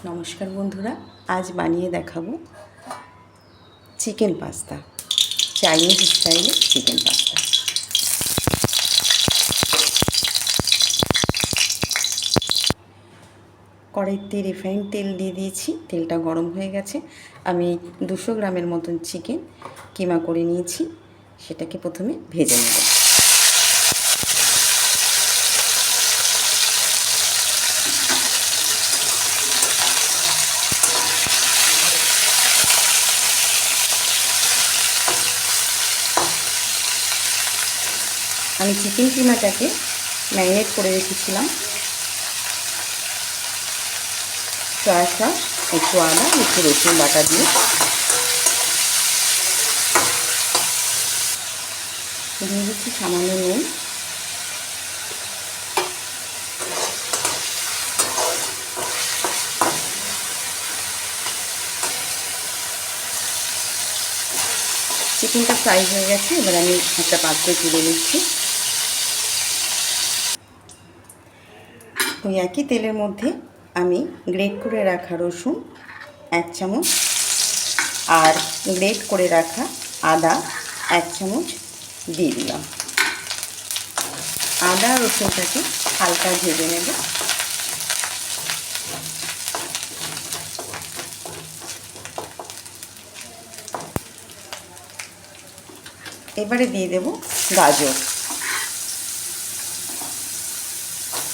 নমস্কার বন্ধুরা, আজ বানিয়ে দেখাবো চিকেন পাস্তা, চাইনিজ স্টাইলে চিকেন পাস্তা। কড়াইতে রিফাইন্ড তেল দিয়ে দিয়েছি, তেলটা গরম হয়ে গেছে। আমি 200 গ্রামের মতন চিকেন কিমা করে নিয়েছি, সেটাকে প্রথমে ভেজে নেব। আমি চিকেন কিমাটাকে ম্যারিনেট করে রেখেছিলাম সয়া সস, একটু আদা, একটু রসুন বাটা দিয়ে। দিয়ে দিচ্ছি সামান্য নুন, চিকেনটা ফ্রাই হয়ে গেছে। এবার আমি একটা পাত্রে তুলে নিচ্ছি। ওই একই তেলের মধ্যে আমি গ্রেট করে রাখা রসুন 1 চামচ আর গ্রেট করে রাখা আদা 1 চামচ দিয়ে দিলাম। আদা রসুনটাকে হালকা ভেজে নেব। এবারে দিয়ে দেব গাজর,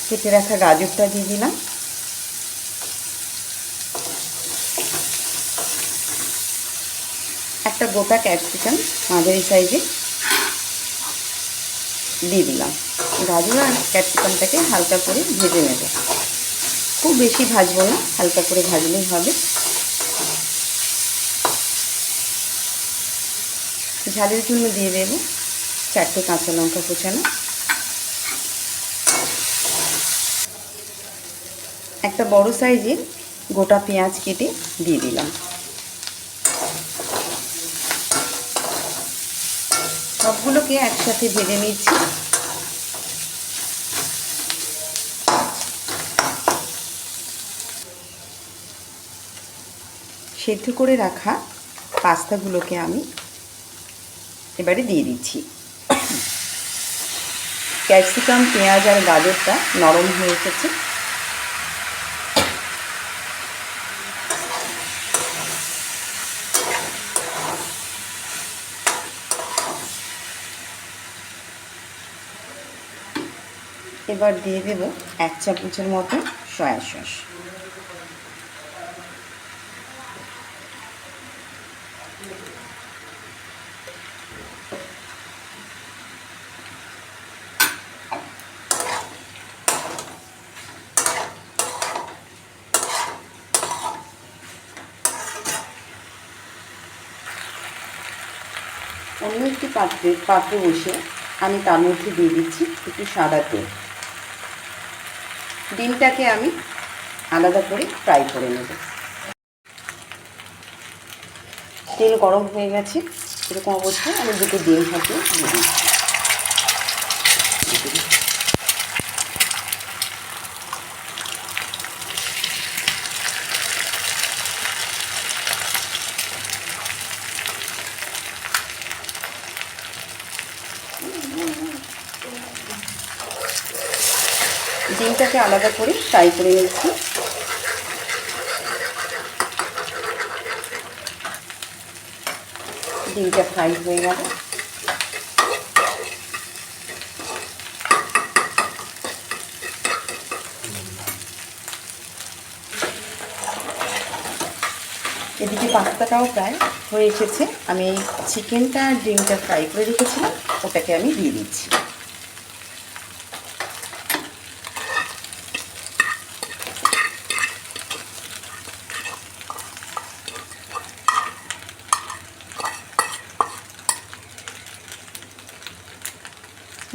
কেটে রাখা গাজরটা দিয়ে দিলাম। একটা গোটা ক্যাপসিকাম মাঝারি সাইজে দিয়ে দিলাম। গাজর আর ক্যাপসিকামটাকে হালকা করে ভেজে নেব, খুব বেশি ভাজবো না, হালকা করে ভাজলেই হবে। ঝালের জন্য দিয়ে দেব 4টে কাঁচা লঙ্কা কুচানো, একটা বড় সাইজের গোটা পেঁয়াজ কেটে দিয়ে দিলাম। সবগুলোকে একসাথে ভেজে নিচ্ছি। সেদ্ধ করে রাখা পাস্তাগুলোকে আমি এবারে দিয়ে দিচ্ছি। ক্যাপসিকাম, পেঁয়াজ আর গাজরটা নরম হয়ে এসেছে। এবার দিয়ে দেব 1 চামচের মতো সয়া সস। অন্য একটি পাত্রে বসে আমি তার মধ্যে দিয়ে দিচ্ছি একটু সাদা তেল। ডিমটাকে আমি আলাদা করে ফ্রাই করে নেব। তেল গরম হয়ে গেছে, এরকম অবস্থায় আমি দুটো ডিম ফাটিয়ে দিয়ে দিচ্ছি। ডিমটাকে আলাদা করে ফ্রাই করে নিচ্ছি। ডিমটা ফ্রাই হয়ে গেল। এদিকে পাস্তাটাও প্রায় হয়ে এসেছে। আমি এই চিকেনটা আর ডিমটা ফ্রাই করে রেখেছিলাম, ওটাকে আমি দিয়ে দিচ্ছি।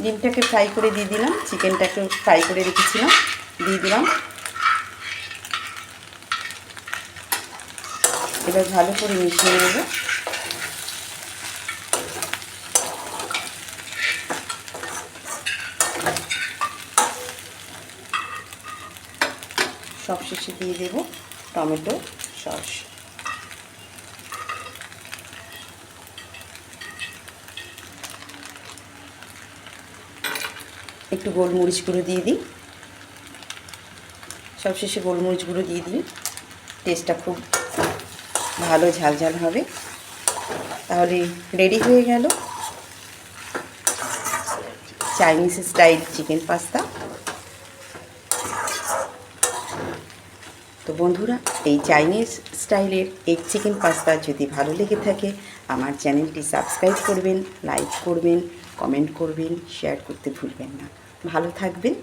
ডিমটাকে ফ্রাই করে দিয়ে দিলাম, চিকেনটাকে ফ্রাই করে রেখেছিলাম দিয়ে দিলাম। এবার ভালো করে মিশিয়ে নেব। সবশেষে দিয়ে দেব টমেটো সস। একটু গোলমরিচ গুঁড়ো দিয়ে দিই, সবশেষে গোলমরিচ গুঁড়ো দিয়ে দিই। টেস্টটা খুব ভালো ঝাল ঝাল হবে। তাহলে রেডি হয়ে গেল চাইনিজ স্টাইল চিকেন পাস্তা। তো বন্ধুরা, এই চাইনিজ স্টাইলের এগ চিকেন পাস্তা যদি ভালো লেগে থাকে আমার চ্যানেলটি সাবস্ক্রাইব করবেন, লাইক করবেন, কমেন্ট করবেন, শেয়ার করতে ভুলবেন না। ভালো থাকবেন।